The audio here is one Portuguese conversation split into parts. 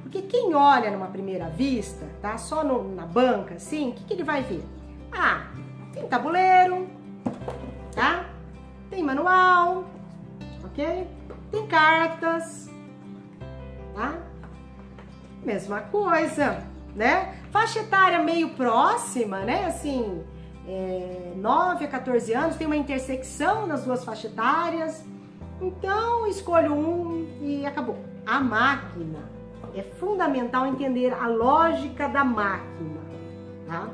Porque quem olha numa primeira vista, tá? Só na banca, assim, o que ele vai ver? Ah, tem tabuleiro, tá? Tem manual, ok? Tem cartas, tá? Mesma coisa, né? Faixa etária meio próxima, né? Assim, 9 a 14 anos, tem uma intersecção nas duas faixas etárias. Então, escolho um e acabou. A máquina, é fundamental entender a lógica da máquina, tá?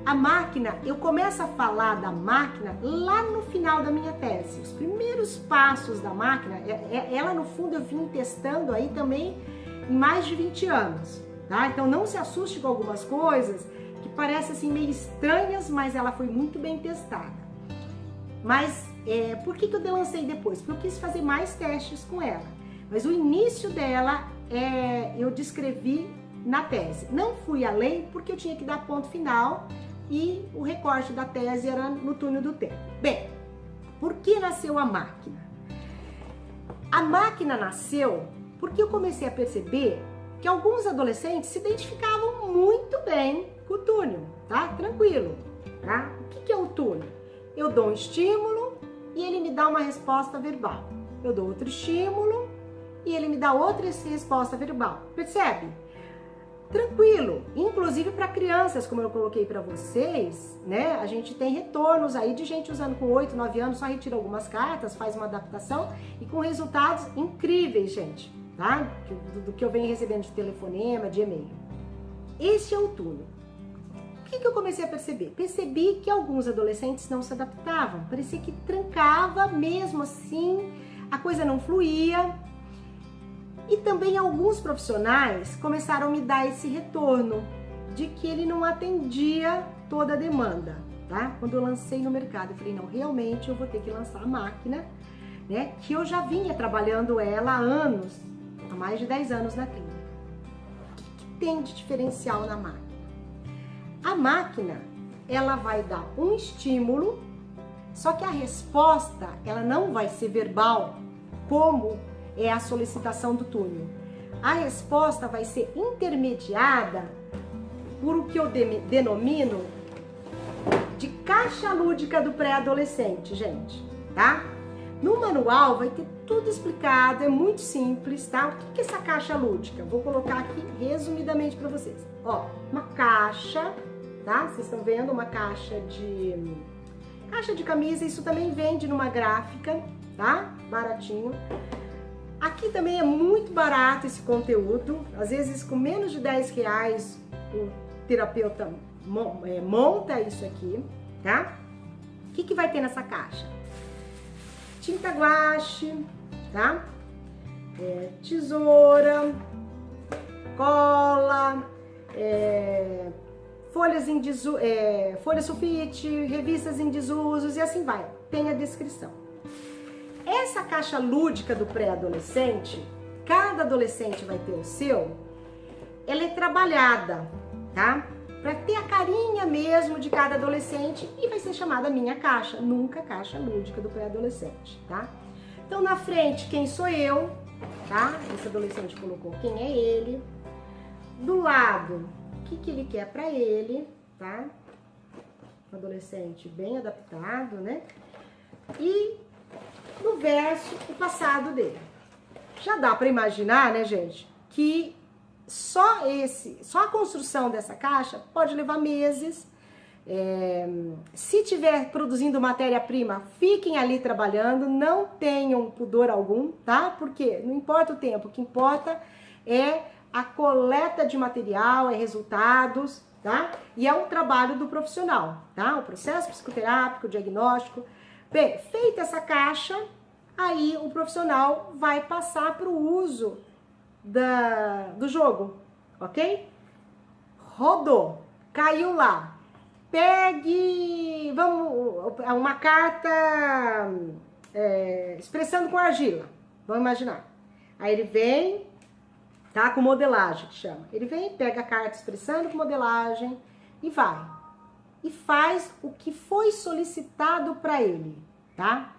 A máquina, eu começo a falar da máquina lá no final da minha tese. Os primeiros passos da máquina, ela no fundo eu vim testando aí também em mais de 20 anos, tá? Então não se assuste com algumas coisas que parecem assim meio estranhas, mas ela foi muito bem testada. Mas por que eu lancei depois? Porque eu quis fazer mais testes com ela. Mas o início dela eu descrevi na tese. Não fui além porque eu tinha que dar ponto final e o recorte da tese era no túnel do tempo. Bem, por que nasceu a máquina? A máquina nasceu porque eu comecei a perceber que alguns adolescentes se identificavam muito bem com o túnel, tá? Tranquilo, tá? O que é o túnel? Eu dou um estímulo e ele me dá uma resposta verbal. Eu dou outro estímulo e ele me dá outra resposta verbal. Percebe? Tranquilo. Inclusive para crianças, como eu coloquei para vocês, né? A gente tem retornos aí de gente usando com 8, 9 anos, só retira algumas cartas, faz uma adaptação e com resultados incríveis, gente, tá? Do que eu venho recebendo de telefonema, de e-mail. Esse é o túnel. O que eu comecei a perceber? Percebi que alguns adolescentes não se adaptavam. Parecia que trancava mesmo assim, a coisa não fluía. E também alguns profissionais começaram a me dar esse retorno de que ele não atendia toda a demanda, tá? Quando eu lancei no mercado, eu falei, não, realmente eu vou ter que lançar a máquina, né? Que eu já vinha trabalhando ela há anos, há mais de 10 anos na clínica. O que tem de diferencial na máquina? A máquina, ela vai dar um estímulo, só que a resposta, ela não vai ser verbal, como é a solicitação do túnel. A resposta vai ser intermediada por o que eu denomino de caixa lúdica do pré-adolescente, gente, tá? No manual vai ter tudo explicado, é muito simples, tá? O que é essa caixa lúdica? Vou colocar aqui resumidamente para vocês. Ó, uma caixa, tá? Vocês estão vendo uma caixa de camisa, isso também vende numa gráfica, tá? Baratinho. Aqui também é muito barato esse conteúdo, às vezes com menos de 10 reais o terapeuta monta isso aqui, tá? O que vai ter nessa caixa? Tinta guache, tá? Tesoura, cola, folha sulfite, revistas em desusos e assim vai, tem a descrição. Essa caixa lúdica do pré-adolescente, cada adolescente vai ter o seu, ela é trabalhada, tá? Pra ter a carinha mesmo de cada adolescente e vai ser chamada minha caixa, nunca caixa lúdica do pré-adolescente, tá? Então na frente, quem sou eu, tá? Esse adolescente colocou quem é ele. Do lado, o que ele quer pra ele, tá? Um adolescente bem adaptado, né? E no verso, o passado dele. Já dá para imaginar, né, gente, que só a construção dessa caixa pode levar meses. Se tiver produzindo matéria-prima, fiquem ali trabalhando, não tenham pudor algum, tá? Porque não importa o tempo, o que importa é a coleta de material, é resultados, tá? E é um trabalho do profissional, tá? O processo psicoterápico, o diagnóstico. Bem, feita essa caixa, aí o profissional vai passar para o uso do jogo, ok? Rodou, caiu lá. Pegue, uma carta expressando com argila, vamos imaginar. Aí ele vem, tá, com modelagem que chama. Ele vem, pega a carta expressando com modelagem e vai. E faz o que foi solicitado para ele, tá?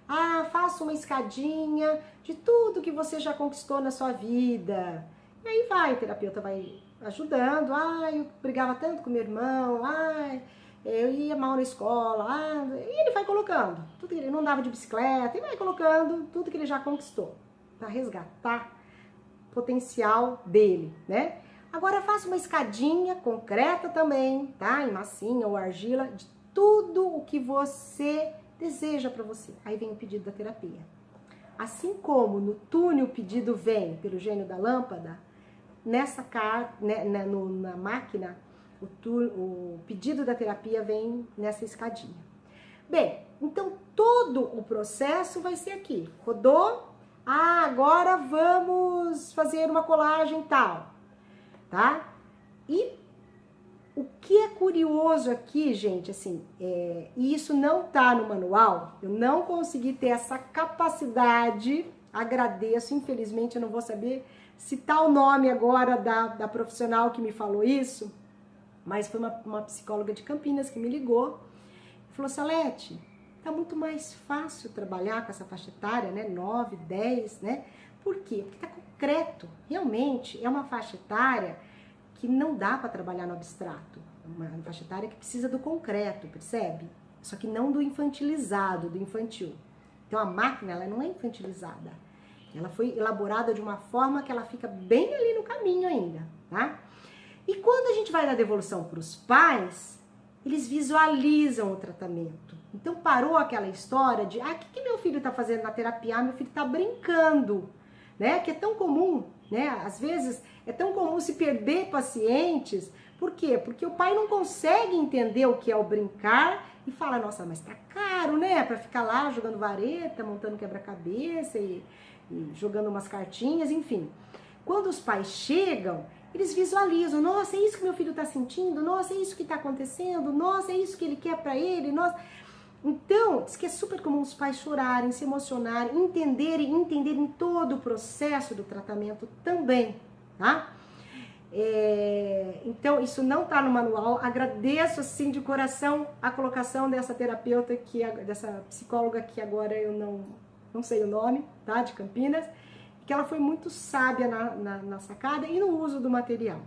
Ah, faça uma escadinha de tudo que você já conquistou na sua vida. E aí vai, o terapeuta vai ajudando. Eu brigava tanto com meu irmão, eu ia mal na escola, e ele vai colocando tudo que ele não dava de bicicleta, e vai colocando tudo que ele já conquistou para resgatar o potencial dele, né? Agora faça uma escadinha concreta também, tá? Em massinha ou argila, de tudo o que você deseja para você. Aí vem o pedido da terapia. Assim como no túnel o pedido vem pelo gênio da lâmpada, na máquina, o pedido da terapia vem nessa escadinha. Bem, então todo o processo vai ser aqui. Rodou, agora vamos fazer uma colagem tal, tá? E o que é curioso aqui, gente, assim, e isso não tá no manual, eu não consegui ter essa capacidade, agradeço, infelizmente eu não vou saber citar o nome agora da profissional que me falou isso, mas foi uma psicóloga de Campinas que me ligou e falou: Salete, tá muito mais fácil trabalhar com essa faixa etária, né, 9, 10, né? Por quê? Porque tá concreto, realmente é uma faixa etária que não dá para trabalhar no abstrato, uma faixa etária que precisa do concreto, percebe? Só que não do infantilizado, do infantil. Então a máquina, ela não é infantilizada, ela foi elaborada de uma forma que ela fica bem ali no caminho ainda, tá? E quando a gente vai dar devolução para os pais, eles visualizam o tratamento. Então parou aquela história de, o que meu filho está fazendo na terapia? Meu filho está brincando, né? Que é tão comum, né? Às vezes é tão comum se perder pacientes. Por quê? Porque o pai não consegue entender o que é o brincar e fala: nossa, mas tá caro, né? Para ficar lá jogando vareta, montando quebra-cabeça e jogando umas cartinhas, enfim. Quando os pais chegam, eles visualizam: nossa, é isso que meu filho está sentindo, nossa, é isso que está acontecendo, nossa, é isso que ele quer para ele, nossa. Então, diz que é super comum os pais chorarem, se emocionarem, entenderem todo o processo do tratamento também, tá? Então, isso não tá no manual. Agradeço, assim, de coração a colocação dessa terapeuta, dessa psicóloga que agora eu não sei o nome, tá? De Campinas, que ela foi muito sábia na sacada e no uso do material.